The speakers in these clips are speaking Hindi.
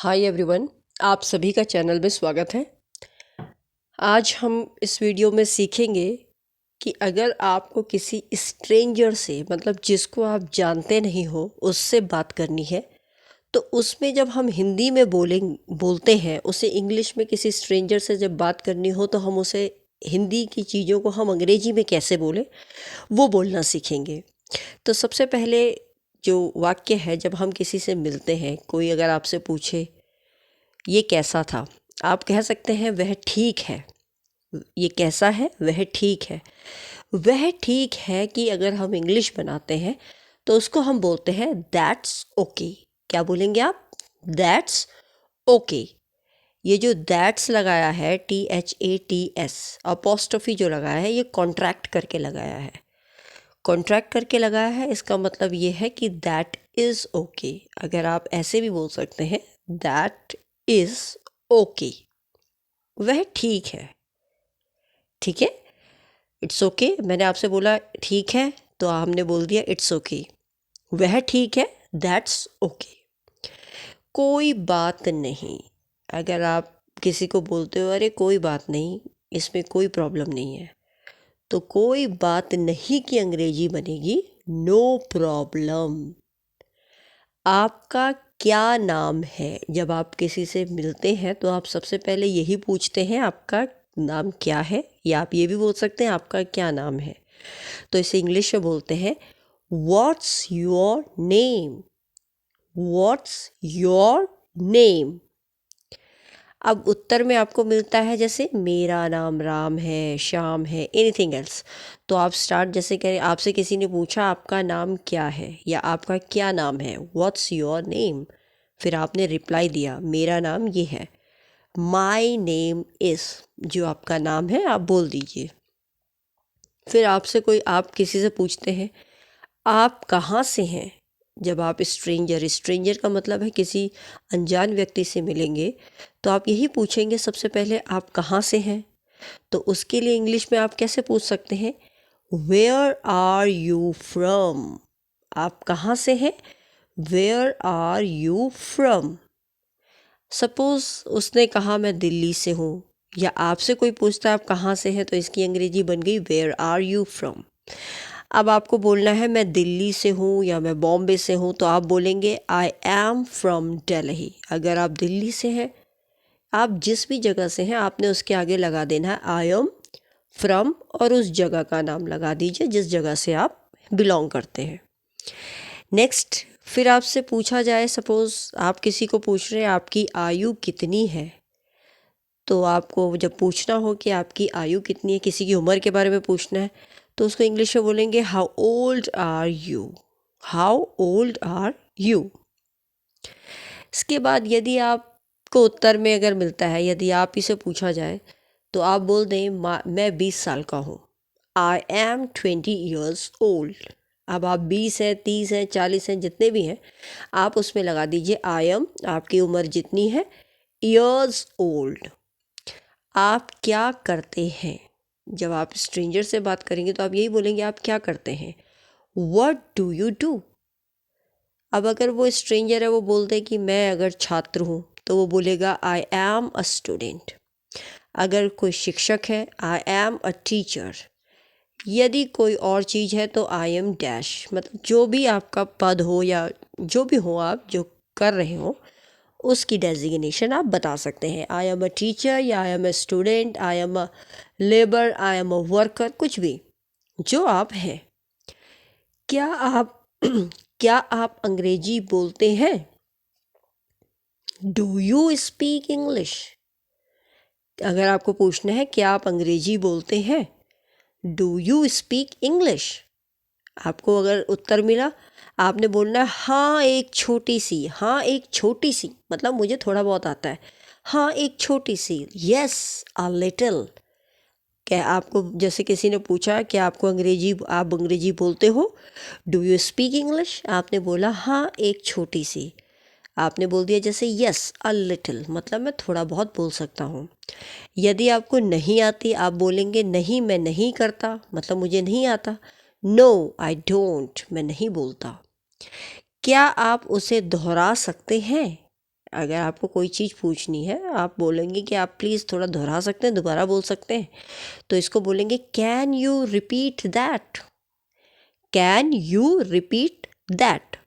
हाय एवरीवन, आप सभी का चैनल में स्वागत है। आज हम इस वीडियो में सीखेंगे कि अगर आपको किसी स्ट्रेंजर से मतलब जिसको आप जानते नहीं हो उससे बात करनी है तो उसमें जब हम हिंदी में बोलते हैं उसे इंग्लिश में किसी स्ट्रेंजर से जब बात करनी हो तो हम उसे हिंदी की चीज़ों को हम अंग्रेजी में कैसे बोलें वो बोलना सीखेंगे। तो सबसे पहले जो वाक्य है, जब हम किसी से मिलते हैं, कोई अगर आपसे पूछे ये कैसा था, आप कह सकते हैं वह ठीक है। ये कैसा है, वह ठीक है। वह ठीक है कि अगर हम इंग्लिश बनाते हैं तो उसको हम बोलते हैं दैट्स ओके। क्या बोलेंगे आप? That's okay. ये जो दैट्स लगाया है THATS, अपोस्ट्रोफी जो लगाया है, ये कॉन्ट्रैक्ट करके लगाया है। कॉन्ट्रैक्ट करके लगाया है, इसका मतलब ये है कि दैट इज़ ओके। अगर आप ऐसे भी बोल सकते हैं दैट इज़ ओके, वह ठीक है। ठीक है, इट्स ओके। मैंने आपसे बोला ठीक है तो हमने बोल दिया इट्स ओके। वह ठीक है, दैट्स ओके। कोई बात नहीं। अगर आप किसी को बोलते हो अरे कोई बात नहीं, इसमें कोई प्रॉब्लम नहीं है, तो कोई बात नहीं की अंग्रेजी बनेगी नो प्रॉब्लम। आपका क्या नाम है? जब आप किसी से मिलते हैं तो आप सबसे पहले यही पूछते हैं आपका नाम क्या है, या आप ये भी बोल सकते हैं आपका क्या नाम है। तो इसे इंग्लिश में बोलते हैं what's your name. What's your name. अब उत्तर में आपको मिलता है जैसे मेरा नाम राम है, श्याम है, एनीथिंग एल्स। तो आप स्टार्ट जैसे करें, आपसे किसी ने पूछा आपका नाम क्या है या आपका क्या नाम है, व्हाट्स योर नेम। फिर आपने रिप्लाई दिया मेरा नाम ये है, माई नेम इज़। जो आपका नाम है आप बोल दीजिए। फिर आपसे कोई, आप किसी से पूछते हैं आप कहाँ से हैं। जब आप स्ट्रेंजर का मतलब है किसी अनजान व्यक्ति से मिलेंगे तो आप यही पूछेंगे सबसे पहले आप कहाँ से हैं। तो उसके लिए इंग्लिश में आप कैसे पूछ सकते हैं, वेयर आर यू फ्रॉम। आप कहाँ से हैं, where are you from. Suppose उसने कहा मैं दिल्ली से हूँ, या आपसे कोई पूछता है आप कहाँ से हैं, तो इसकी अंग्रेजी बन गई वेयर आर यू फ्रॉम। अब आपको बोलना है मैं दिल्ली से हूँ या मैं बॉम्बे से हूँ, तो आप बोलेंगे आई एम फ्रॉम दिल्ली। अगर आप दिल्ली से हैं, आप जिस भी जगह से हैं आपने उसके आगे लगा देना है आई एम फ्रॉम, और उस जगह का नाम लगा दीजिए जिस जगह से आप बिलोंग करते हैं। नेक्स्ट, फिर आपसे पूछा जाए, सपोज़ आप किसी को पूछ रहे हैं आपकी आयु कितनी है, तो आपको जब पूछना हो कि आपकी आयु कितनी है, किसी की उम्र के बारे में पूछना है, तो उसको इंग्लिश में बोलेंगे how old are you. How old are you. इसके बाद यदि आपको उत्तर में अगर मिलता है, यदि आप इसे पूछा जाए तो आप बोल दें मैं 20 साल का हूँ, आई एम 20 ईयर्स ओल्ड। अब आप 20 हैं, 30 हैं, 40 हैं, जितने भी हैं आप उसमें लगा दीजिए आई एम, आपकी उम्र जितनी है, ईयर्स ओल्ड। आप क्या करते हैं? जब आप स्ट्रेंजर से बात करेंगे तो आप यही बोलेंगे आप क्या करते हैं, व्हाट डू यू डू। अब अगर वो स्ट्रेंजर है, वो बोलते हैं कि मैं अगर छात्र हूँ, तो वो बोलेगा आई एम अ स्टूडेंट। अगर कोई शिक्षक है, आई एम अ टीचर। यदि कोई और चीज़ है तो आई एम डैश। मतलब जो भी आपका पद हो या जो भी हो आप जो कर रहे हो उसकी डेजिग्नेशन आप बता सकते हैं, आई एम अ टीचर या I am a student, I am a labour, I am a worker, कुछ भी जो आप हैं। क्या आप क्या आप अंग्रेजी बोलते हैं? Do you speak English. अगर आपको पूछना है क्या आप अंग्रेजी बोलते हैं, डू यू स्पीक इंग्लिश। आपको अगर उत्तर मिला, आपने बोलना है हाँ एक छोटी सी। हाँ एक छोटी सी मतलब मुझे थोड़ा बहुत आता है। हाँ एक छोटी सी, यस अ लिटिल। क्या आपको, जैसे किसी ने पूछा क्या आपको आप अंग्रेजी बोलते हो, डू यू स्पीक इंग्लिश, आपने बोला हाँ एक छोटी सी। आपने बोल दिया जैसे यस अ लिटिल, मतलब मैं थोड़ा बहुत बोल सकता हूँ। यदि आपको नहीं आती, आप बोलेंगे नहीं मैं नहीं करता, मतलब मुझे नहीं आता। नो आई डोंट, मैं नहीं बोलता। क्या आप उसे दोहरा सकते हैं? अगर आपको कोई चीज़ पूछनी है, आप बोलेंगे कि आप प्लीज़ थोड़ा दोहरा सकते हैं, दोबारा बोल सकते हैं, तो इसको बोलेंगे can you repeat that, can you repeat that.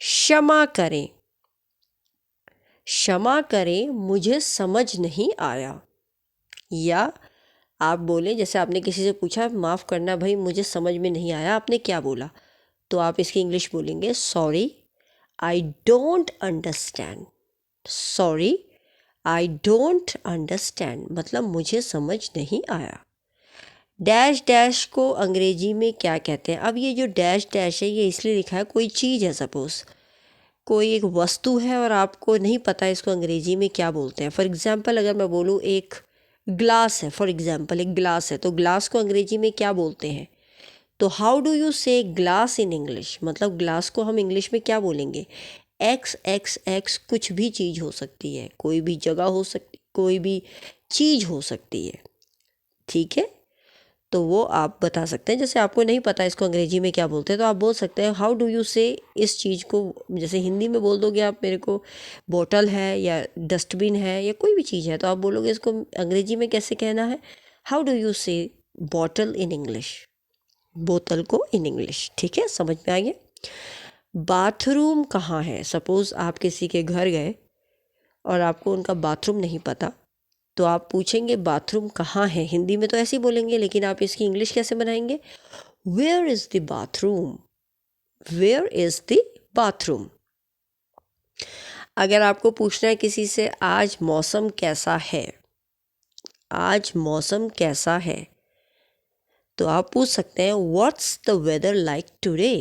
क्षमा करें, क्षमा करें मुझे समझ नहीं आया। या आप बोलें, जैसे आपने किसी से पूछा माफ़ करना भाई मुझे समझ में नहीं आया आपने क्या बोला, तो आप इसकी इंग्लिश बोलेंगे sorry I don't understand. Sorry I don't understand मतलब मुझे समझ नहीं आया। डैश डैश को अंग्रेजी में क्या कहते हैं? अब ये जो डैश डैश है ये इसलिए लिखा है, कोई चीज़ है, सपोज़ कोई एक वस्तु है और आपको नहीं पता इसको अंग्रेजी में क्या बोलते हैं। फॉर एग्ज़ाम्पल अगर मैं बोलूँ एक ग्लास है, फॉर एग्ज़ाम्पल एक ग्लास है, तो ग्लास को अंग्रेजी में क्या बोलते हैं? तो हाउ डू यू से ग्लास इन इंग्लिश, मतलब ग्लास को हम इंग्लिश में क्या बोलेंगे? एक्स एक्स एक्स कुछ भी चीज़ हो सकती है, कोई भी जगह हो सकती, कोई भी चीज़ हो सकती है, ठीक है। तो वो आप बता सकते हैं, जैसे आपको नहीं पता इसको अंग्रेजी में क्या बोलते हैं तो आप बोल सकते हैं हाउ डू यू से इस चीज़ को। जैसे हिंदी में बोल दोगे आप मेरे को बॉटल है या डस्टबिन है या कोई भी चीज़ है, तो आप बोलोगे इसको अंग्रेजी में कैसे कहना है, हाउ डू यू से बॉटल इन इंग्लिश, बोतल को इन इंग्लिश, ठीक है, समझ में आ गया। बाथरूम कहाँ है? सपोज़ आप किसी के घर गए और आपको उनका बाथरूम नहीं पता, तो आप पूछेंगे बाथरूम कहाँ है, हिंदी में तो ऐसे ही बोलेंगे, लेकिन आप इसकी इंग्लिश कैसे बनाएंगे? Where is the bathroom, where is the bathroom. अगर आपको पूछना है किसी से आज मौसम कैसा है, आज मौसम कैसा है, तो आप पूछ सकते हैं what's the weather like today,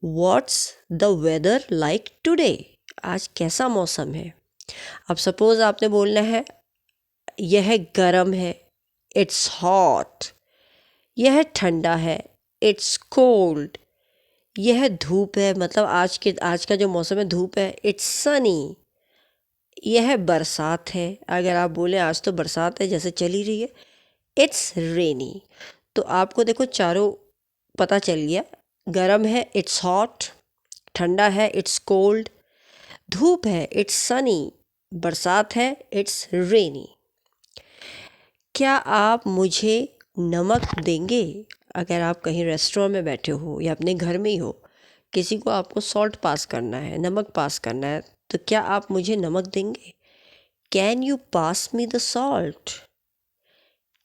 what's the weather like today, आज कैसा मौसम है। अब सपोज़ आपने बोलना है यह गर्म है, इट्स हॉट, यह ठंडा है, इट्स कोल्ड, यह धूप है, मतलब आज का जो मौसम है धूप है, इट्स सनी, यह बरसात है, अगर आप बोले आज तो बरसात है जैसे चली रही है, इट्स रेनी। तो आपको देखो चारों पता चल गया, गर्म है इट्स हॉट, ठंडा है इट्स कोल्ड, धूप है इट्स सनी, बरसात है इट्स रेनी। क्या आप मुझे नमक देंगे? अगर आप कहीं रेस्टोरेंट में बैठे हो या अपने घर में ही हो, किसी को आपको सॉल्ट पास करना है, नमक पास करना है, तो क्या आप मुझे नमक देंगे? Can you pass me the salt,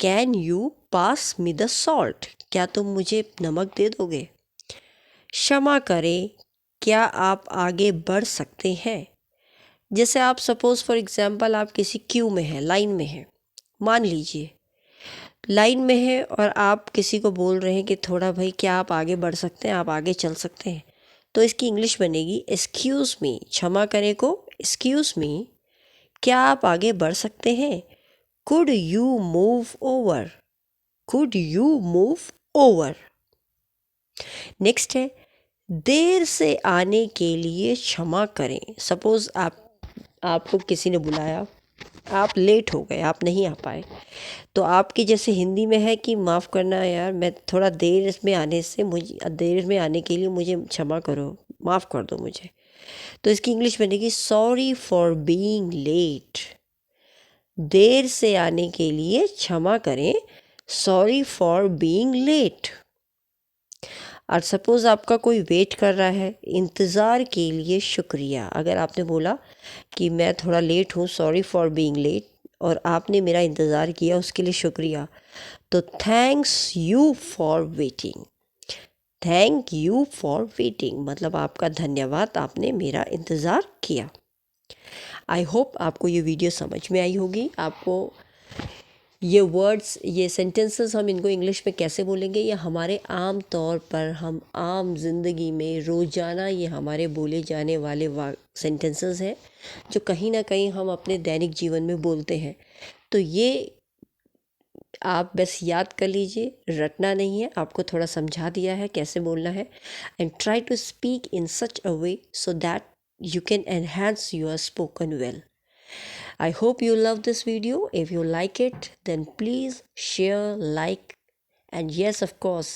can you pass me the salt, क्या तुम मुझे नमक दे दोगे? क्षमा करें, क्या आप आगे बढ़ सकते हैं? जैसे आप सपोज़ फॉर एग्ज़ाम्पल आप किसी क्यू में हैं, लाइन में हैं, मान लीजिए लाइन में है और आप किसी को बोल रहे हैं कि थोड़ा भाई क्या आप आगे बढ़ सकते हैं, आप आगे चल सकते हैं, तो इसकी इंग्लिश बनेगी एक्सक्यूज़ मी, क्षमा करें को एक्सक्यूज़ मी, क्या आप आगे बढ़ सकते हैं? Could you move over, could you move over. Next है देर से आने के लिए क्षमा करें। सपोज़ आपको किसी ने बुलाया, आप लेट हो गए, आप नहीं आ पाए, तो आपकी जैसे हिंदी में है कि माफ़ करना यार, मैं थोड़ा देर में आने के लिए मुझे क्षमा करो, माफ़ कर दो मुझे, तो इसकी इंग्लिश बनेगी सॉरी फॉर बीइंग लेट। देर से आने के लिए क्षमा करें, सॉरी फॉर बीइंग लेट। और सपोज़ आपका कोई वेट कर रहा है, इंतज़ार के लिए शुक्रिया। अगर आपने बोला कि मैं थोड़ा लेट हूँ, सॉरी फॉर बीइंग लेट, और आपने मेरा इंतज़ार किया उसके लिए शुक्रिया, तो thanks you for waiting, thank you for waiting मतलब आपका धन्यवाद, आपने मेरा इंतज़ार किया। आई होप आपको ये वीडियो समझ में आई होगी। आपको ये वर्ड्स, ये सेंटेंसेस हम इनको इंग्लिश में कैसे बोलेंगे, ये हमारे आम तौर पर, हम आम ज़िंदगी में रोज़ाना ये हमारे बोले जाने वाले सेंटेंसेस हैं जो कहीं ना कहीं हम अपने दैनिक जीवन में बोलते हैं। तो ये आप बस याद कर लीजिए, रटना नहीं है, आपको थोड़ा समझा दिया है कैसे बोलना है। And try to speak in such a way so that you can enhance your spoken well. I hope you love this video. If you like it, then please share, like, and yes, of course,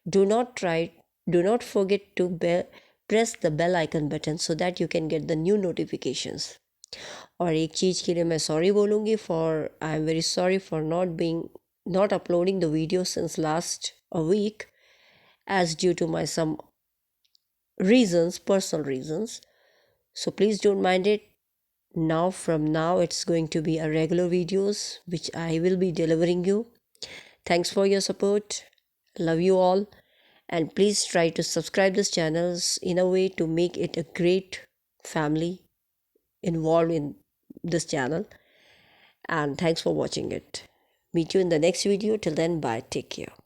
do not forget to press the bell icon button so that you can get the new notifications. और एक चीज़ के लिए मैं सॉरी बोलूँगी, I am very sorry for not uploading the video since last a week, as due to my some reasons, personal reasons. So please don't mind it. From now it's going to be a regular videos which I will be delivering you. Thanks for your support. Love you all, and please try to subscribe this channels in a way to make it a great family involved in this channel. And thanks for watching it. Meet you in the next video. Till then, bye. Take care.